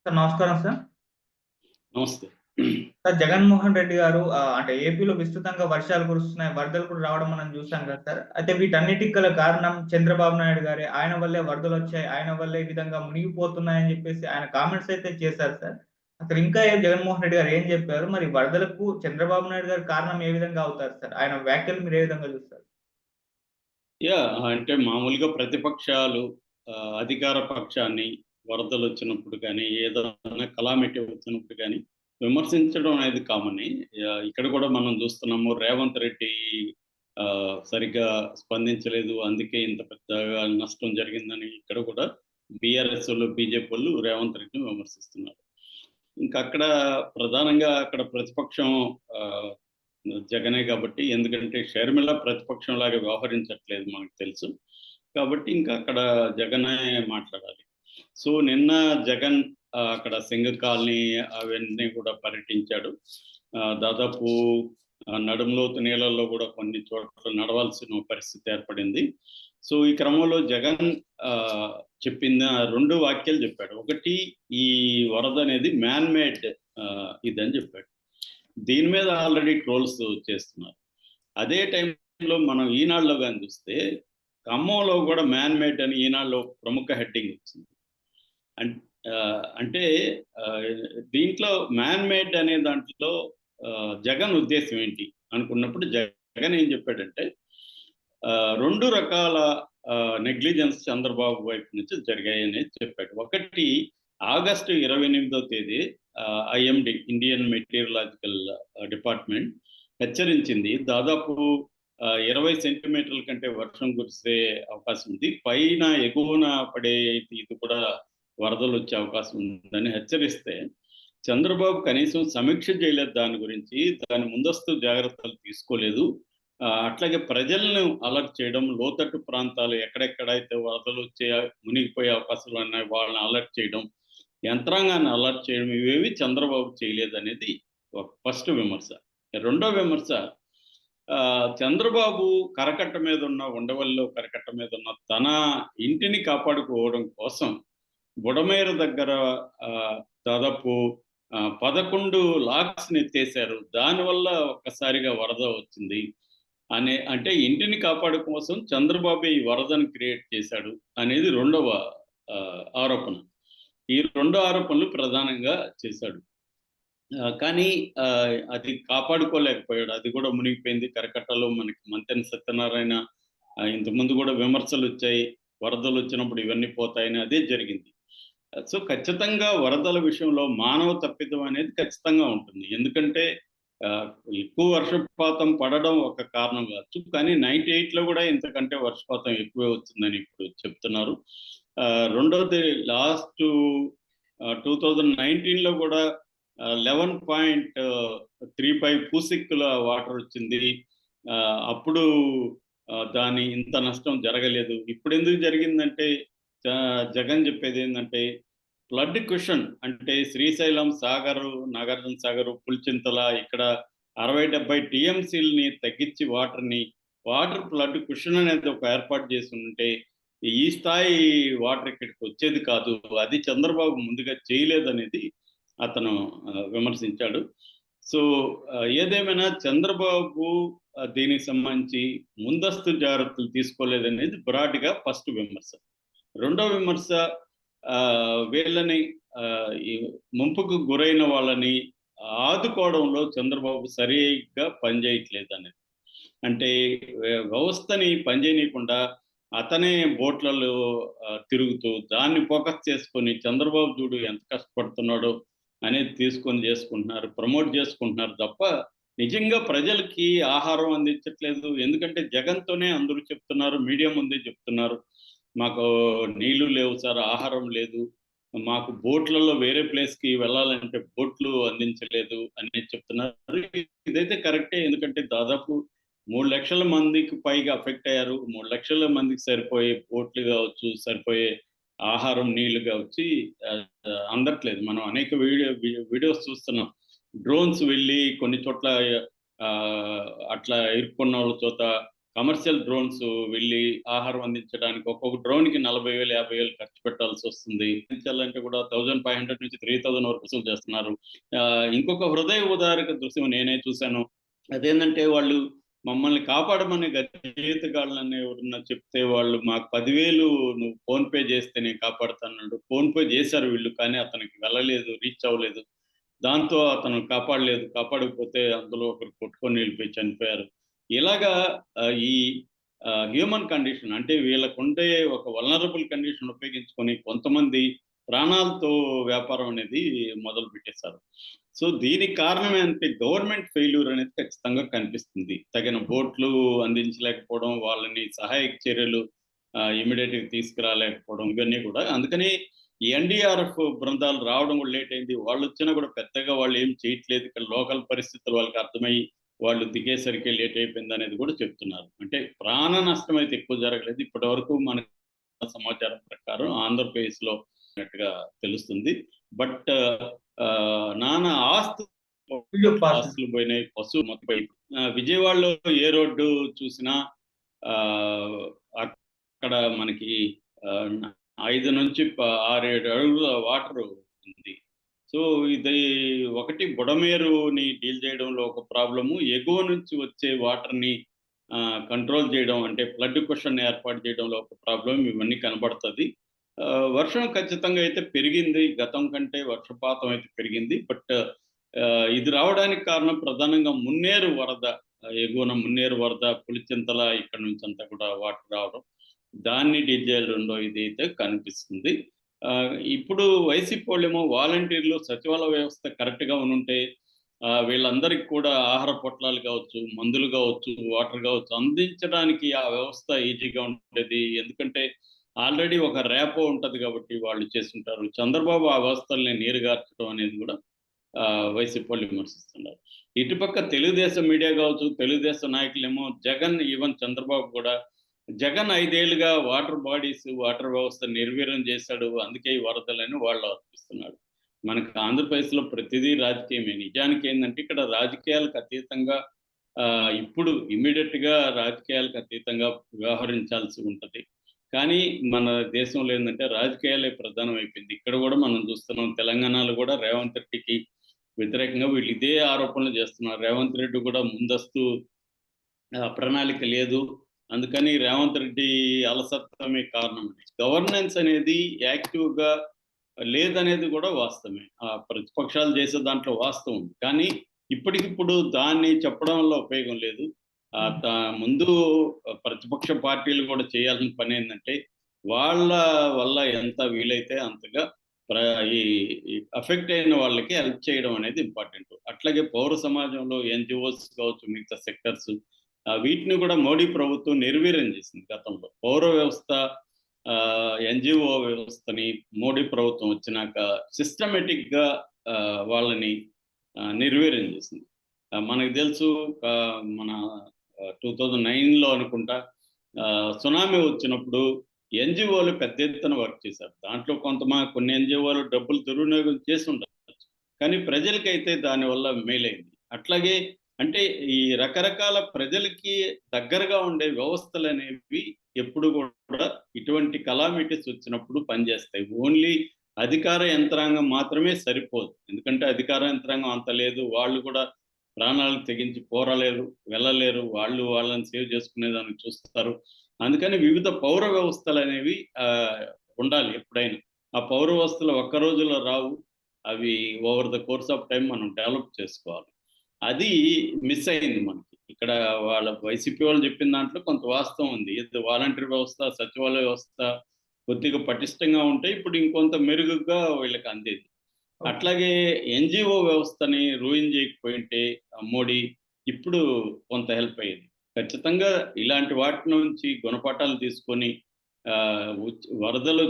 Sir నమస్కారం sir. నమస్తే. Sir Jaganmohan Reddy గారు అంటే ఏపీలో విస్తృతంగా వర్షాలు కురుస్తున్నాయి. వరదలు కూడా రావడం మనం చూసాం కదా సార్. అయితే వీటన్నిటికి గల కారణం చంద్రబాబు నాయుడు గారే. ఆయన వల్లే వరదలొచ్చాయి. ఆయన వల్లే ఈ విధంగా మునిగిపోతున్నాయని చెప్పేసి ఆయన కామెంట్స్ అయితే చేశారు సార్. అసలు ఇంకా జగన్మోహన్ రెడ్డి గారు ఏం చెప్పారు? మరి వరదలకు చంద్రబాబు నాయుడు గారు కారణం ఏ విధంగా అవుతారు సార్? ఆయన వ్యాఖ్యలు మీరు ఏ విధంగా చూస్తారు? అంటే మామూలుగా ప్రతిపక్షాలు అధికార పక్షాన్ని వరదలొచ్చినప్పుడు గానీ, ఏదన్నా కలామిటీ వచ్చినప్పుడు గానీ, విమర్శించడం అనేది కామనే. ఇక్కడ కూడా మనం చూస్తున్నాము రేవంత్ రెడ్డి సరిగ్గా స్పందించలేదు. అందుకే ఇంత పెద్దగా నష్టం జరిగిందని ఇక్కడ కూడా బీఆర్ఎసోళ్ళు, బీజేపీవోళ్ళు రేవంత్ రెడ్డిని విమర్శిస్తున్నారు. ఇంకా అక్కడ ప్రధానంగా అక్కడ ప్రతిపక్షం ఆహ్, జగనే కాబట్టి ఎందుకంటే షర్మిల ప్రతిపక్షంలాగా వ్యవహరించట్లేదు మనకు తెలుసు. కాబట్టి ఇంకా అక్కడ జగనే మాట్లాడాలి. సో, నిన్న జగన్ అక్కడ సింగ్ కాలనీ అవన్నీ కూడా పర్యటించాడు. దాదాపు నడుంలోతు నీళ్ళల్లో కూడా కొన్ని చోట్ల నడవాల్సిన పరిస్థితి ఏర్పడింది. సో, ఈ క్రమంలో జగన్ ఆహ్, చెప్పిన 2 వాక్యాలు చెప్పాడు. ఒకటి, ఈ వరదనేది మ్యాన్ మేడ్ ఇదని చెప్పాడు. దీని మీద ఆల్రెడీ ట్రోల్స్ చేస్తున్నారు. అదే టైంలో మనం ఈనాడులో గాని చూస్తే, ఖమ్మంలో కూడా మ్యాన్ మేడ్ అని ఈనాడులో ప్రముఖ హెడ్డింగ్ వచ్చింది. అన్ అంటే ఆహ్, దీంట్లో మ్యాన్ మేడ్ అనే దాంట్లో జగన్ ఉద్దేశ్యం ఏంటి అనుకున్నప్పుడు జగన్ ఏం చెప్పాడంటే 2 రకాల నెగ్లిజెన్స్ చంద్రబాబు వైపు నుంచి జరిగాయని చెప్పాడు. ఒకటి, ఆగస్టు 28వ తేదీ ఐఎండీ ఇండియన్ మెటీరియలాజికల్ డిపార్ట్‌మెంట్ హెచ్చరించింది. దాదాపు 20 సెంటీమీటర్ల కంటే వర్షం కురిసే అవకాశం ఉంది. పైన ఎగువన పడే ఇది కూడా వరదలొచ్చే అవకాశం ఉందని హెచ్చరిస్తే, చంద్రబాబు కనీసం సమీక్ష చేయలేదు దాని గురించి. దాని ముందస్తు జాగ్రత్తలు తీసుకోలేదు. అట్లాగే ప్రజలను అలర్ట్ చేయడం, లోతట్టు ప్రాంతాలు ఎక్కడెక్కడైతే వరదలొచ్చే, మునిగిపోయే అవకాశాలున్నాయి వాళ్ళని అలర్ట్ చేయడం, యంత్రాంగాన్ని అలర్ట్ చేయడం ఇవేవి చంద్రబాబు చేయలేదనేది ఒక ఫస్ట్ విమర్శ. రెండో విమర్శ, చంద్రబాబు కరకట్ట మీదున్న ఉండవల్లిలో కరకట్ట మీదున్న తన ఇంటిని కాపాడుకోవడం కోసం బుడమేరు దగ్గర దాదాపు 11 లాక్స్‌ని ఎత్తేసారు. దానివల్ల ఒక్కసారిగా వరద వచ్చింది. అంటే ఇంటిని కాపాడు కోసం చంద్రబాబే ఈ వరదను క్రియేట్ చేశాడు అనేది రెండవ ఆరోపణ. ఈ 2 ఆరోపణలు ప్రధానంగా చేశాడు. కానీ అది కాపాడుకోలేకపోయాడు. అది కూడా మునిగిపోయింది. కరకట్టలో మనకి మంతెన సత్యనారాయణ ఇంతకుముందు కూడా విమర్శలొచ్చాయి. వరదలొచ్చినప్పుడు ఇవన్నీ పోతాయని అదే జరిగింది. సో, ఖచ్చితంగా వరదల విషయంలో మానవ తప్పిదం అనేది ఖచ్చితంగా ఉంటుంది. ఎందుకంటే ఆహ్, ఎక్కువ వర్షపాతం పడడం ఒక కారణం కావచ్చు. కానీ 98లో కూడా ఇంతకంటే వర్షపాతం ఎక్కువే వచ్చిందని ఇప్పుడు చెప్తున్నారు. రెండోది, లాస్టు 2019లో కూడా 11.35 క్యూసెక్కుల వాటర్ వచ్చింది. అప్పుడు దాని ఇంత నష్టం జరగలేదు. ఇప్పుడెందుకు జరిగిందంటే జగన్ చెప్పేదేందంటే, ఫ్లడ్ క్యుషన్ అంటే శ్రీశైలం సాగరు, నాగార్జున సాగరు, పులిచింతల ఇక్కడ 60, 70 టీఎంసీలని తగ్గించి వాటర్ ఫ్లడ్ క్యుషన్ అనేది ఒక ఏర్పాటు చేసుంటే ఈ స్థాయి వాటర్ ఇక్కడికి వచ్చేది కాదు. అది చంద్రబాబు ముందుగా చేయలేదనేది అతను విమర్శించాడు. సో, ఏదేమైనా చంద్రబాబు దీనికి సంబంధించి ముందస్తు జాగ్రత్తలు తీసుకోలేదనేది బ్రాడ్‌గా ఫస్ట్ విమర్శ. రెండో విమర్శ, వీళ్ళని ఈ ముంపుకు గురైన వాళ్ళని ఆదుకోవడంలో చంద్రబాబు సరిగ్గా పనిచేయట్లేదనేది. అంటే వ్యవస్థని పనిచేయనీయకుండా అతనే బోట్లలో తిరుగుతూ దాన్ని ఫోకస్ చేసుకొని చంద్రబాబు చూడు ఎంత కష్టపడుతున్నాడో అనేది తీసుకొని చేసుకుంటున్నారు. ప్రమోట్ చేసుకుంటున్నారు తప్ప నిజంగా ప్రజలకి ఆహారం అందించట్లేదు. ఎందుకంటే జగన్‌తోనే అందరూ చెప్తున్నారు. మీడియా ముందే చెప్తున్నారు. మాకు నీళ్లు లేవు సార్, ఆహారం లేదు. మాకు బోట్‌లలో వేరే ప్లేస్‌కి వెళ్ళాలంటే బోట్లు అందించలేదు అనేది చెప్తున్నారు. ఇదైతే కరెక్టే. ఎందుకంటే దాదాపు 3,00,000 మందికి పైగా అఫెక్ట్ అయ్యారు. 3,00,000 మందికి సరిపోయే బోట్లు గావచ్చు, సరిపోయే ఆహారం, నీళ్లు గావచ్చి అందట్లేదు. మనం అనేక వీడియోస్ చూస్తున్నాం. డ్రోన్స్ వెళ్ళి కొన్ని చోట్ల అట్లా ఇరుక్కున్నోళ్ళ చోత కమర్షియల్ డ్రోన్స్ వెళ్ళి ఆహారం అందించడానికి ఒక్కొక్క డ్రోన్‌కి 40,000, 50,000 ఖర్చు పెట్టాల్సొస్తుంది. అందించాలంటే కూడా 1500 నుంచి 3000 వరకు వసూలు చేస్తున్నారు. ఇంకొక హృదయ ఉదారక దృశ్యం నేనే చూసాను. అదేందంటే వాళ్ళు మమ్మల్ని కాపాడమని గజయితగాళ్ళని ఎవరన్నా చెప్తే వాళ్ళు మాకు 10,000 నువ్వు ఫోన్‌పే చేస్తే నేను కాపాడుతానన్నాడు. ఫోన్‌పే చేశారు వీళ్ళు. కానీ అతనికి వెళ్ళలేదు. రీచ్ అవ్వలేదు. దాంతో అతను కాపాడలేదు. కాపాడకపోతే అందులో ఒకరు కొట్టుకొని వెళ్ళిపోయి చనిపోయారు. ఇలాగా ఈ హ్యూమన్ కండిషన్ అంటే వీళ్ళకుండే ఒక వల్నరబుల్ కండిషన్ ఉపయోగించుకొని కొంతమంది ప్రాణాలతో వ్యాపారం అనేది మొదలుపెట్టేశారు. సో దీనికి కారణం ఏంటంటే గవర్నమెంట్ ఫెయిల్యూర్ అనేది ఖచ్చితంగా కనిపిస్తుంది. తగిన బోట్లు అందించలేకపోవడం, వాళ్ళని సహాయక చర్యలు ఇమ్మీడియేట్‌గా తీసుకురాలేకపోవడం ఇవన్నీ కూడా. అందుకని ఈ ఎన్‌డీఆర్‌ఎఫ్ బృందాలు రావడం కూడా లేట్ అయింది. వాళ్ళొచ్చినా కూడా పెద్దగా వాళ్ళేం చేయట్లేదు. ఇక్కడ లోకల్ పరిస్థితులు వాళ్ళకి అర్థమయ్యి వాళ్ళు దిగేసరికి లేట్ అయిపోయిందనేది కూడా చెప్తున్నారు. అంటే ప్రాణ నష్టం అయితే ఎక్కువ జరగలేదు. ఇప్పటివరకు మనకు సమాచారం ప్రకారం ఆంధ్రప్రదేశ్‌లో ఉన్నట్టుగా తెలుస్తుంది. బట్ నానా ఆస్తులు పోయినాయి. పశువులు మొత్తం పోయినాయి. విజయవాడలో ఏ రోడ్డు చూసినా అక్కడ మనకి 5 నుంచి 6, 7 అడుగుల వాటరు ఉంది. సో ఇది ఒకటి బుడమేరుని డీల్ చేయడంలో ఒక ప్రాబ్లము. ఎగువ నుంచి వచ్చే వాటర్‌ని కంట్రోల్ చేయడం అంటే ఫ్లడ్ కుషన్ ఏర్పాటు చేయడంలో ఒక ప్రాబ్లమ్ ఇవన్నీ కనబడతది. వర్షం ఖచ్చితంగా అయితే పెరిగింది. గతం కంటే వర్షపాతం అయితే పెరిగింది. బట్ ఇది రావడానికి కారణం ప్రధానంగా మున్నేరు వరద. ఎగువన మున్నేరు వరద, పులిచింతల ఇక్కడ నుంచి అంతా కూడా వాటర్ రావడం. దాన్ని డీల్ చేయడంలో ఇదైతే కనిపిస్తుంది. ఇప్పుడు వైసీపీ వాళ్ళేమో వాలంటీర్లు సచివాలయ వ్యవస్థ కరెక్ట్‌గా ఉనుంటే వీళ్ళందరికి కూడా ఆహార పొట్లాలు కావచ్చు, మందులు కావచ్చు, వాటర్ కావచ్చు అందించడానికి ఆ వ్యవస్థ ఈజీగా ఉండేది. ఎందుకంటే ఆల్రెడీ ఒక ర్యాపో ఉంటది కాబట్టి వాళ్ళు చేసుంటారు. చంద్రబాబు ఆ వ్యవస్థల్ని నీరుగార్చడం అనేది కూడా వైసీపీ వాళ్ళు విమర్శిస్తున్నారు. ఇటుపక్క తెలుగుదేశం మీడియా కావచ్చు, తెలుగుదేశం నాయకులేమో జగన్ ఈవెన్ చంద్రబాబు కూడా జగన్ 5 ఏళ్లుగా వాటర్ వ్యవస్థ నిర్వీర్యం చేశాడు. అందుకే ఈ వరదలని వాళ్ళు ఆరోపిస్తున్నాడు. మనకు ఆంధ్రప్రదేశ్‌లో ప్రతిదీ రాజకీయమే. నిజానికి ఏందంటే ఇక్కడ రాజకీయాలకు అతీతంగా ఇప్పుడు ఇమ్మీడియేట్‌గా రాజకీయాలకు అతీతంగా వ్యవహరించాల్సి ఉంటది. కానీ మన దేశంలో ఏందంటే రాజకీయాలే ప్రధానం అయిపోయింది. ఇక్కడ కూడా మనం చూస్తున్నాం తెలంగాణలో కూడా రేవంత్ రెడ్డికి వ్యతిరేకంగా వీళ్ళు ఇదే ఆరోపణలు చేస్తున్నారు. రేవంత్ రెడ్డి కూడా ముందస్తు ప్రణాళిక లేదు. అందుకని రేవంత్ రెడ్డి అలసత్వమే కారణం. గవర్నెన్స్ అనేది యాక్టివ్‌గా లేదనేది కూడా వాస్తవమే. ప్రతిపక్షాలు చేసే దాంట్లో వాస్తవం ఉంది. కానీ ఇప్పటికిప్పుడు దాన్ని చెప్పడం వల్ల ఉపయోగం లేదు. ముందు ప్రతిపక్ష పార్టీలు కూడా చేయాల్సిన పనేందంటే వాళ్ళ వల్ల ఎంత వీలైతే అంతగా ఈ అఫెక్ట్ అయిన వాళ్ళకి హెల్ప్ చేయడం అనేది ఇంపార్టెంట్. అట్లాగే పౌర సమాజంలో ఎన్‌జీఓస్ కావచ్చు, మిగతా సెక్టర్స్ వీటిని కూడా మోడీ ప్రభుత్వం నిర్వీర్యం చేసింది గతంలో. పౌర వ్యవస్థ ఎన్‌జీఓ వ్యవస్థని మోడీ ప్రభుత్వం వచ్చినాక సిస్టమేటిక్‌గా వాళ్ళని నిర్వీర్యం చేసింది. మనకు తెలుసు మన 2009లో అనుకుంటా సునామీ వచ్చినప్పుడు ఎన్‌జీఓలు పెద్ద ఎత్తున వర్క్ చేశారు. దాంట్లో కొన్ని ఎన్‌జీఓలు డబ్బులు దుర్వినియోగం చేసి ఉండొచ్చు. కానీ ప్రజలకైతే దానివల్ల మేలైంది. అట్లాగే అంటే ఈ రకరకాల ప్రజలకి దగ్గరగా ఉండే వ్యవస్థలనేవి ఎప్పుడు కూడా ఇటువంటి కలామిటీస్ వచ్చినప్పుడు పనిచేస్తాయి. ఓన్లీ అధికార యంత్రాంగం మాత్రమే సరిపోదు. ఎందుకంటే అధికార యంత్రాంగం అంత లేదు. వాళ్ళు కూడా ప్రాణాలు తెగించి పోరాలేరు, వెళ్ళలేరు. వాళ్ళని సేవ్ చేసుకునేదానికి చూస్తారు. అందుకని వివిధ పౌర వ్యవస్థలనేవి ఉండాలి ఎప్పుడైనా. ఆ పౌర వ్యవస్థలు ఒక్క రోజులో రావు. అవి over the course of time మనం డెవలప్ చేసుకోవాలి. అది మిస్ అయింది మనకి. ఇక్కడ వాళ్ళ వైసీపీ వాళ్ళు చెప్పిన దాంట్లో కొంత వాస్తవం ఉంది. వాలంటీర్ వ్యవస్థ, సచివాలయ వ్యవస్థ కొద్దిగా పటిష్టంగా ఉంటే ఇప్పుడు ఇంకొంత మెరుగుగా వీళ్ళకి అందేది. అట్లాగే ఎన్‌జీఓ వ్యవస్థని రూయిన్ చేయకపోయింటే మోడీ ఇప్పుడు కొంత హెల్ప్ అయ్యేది. ఖచ్చితంగా ఇలాంటి వాటి నుంచి గుణపాఠాలు తీసుకొని వరదలు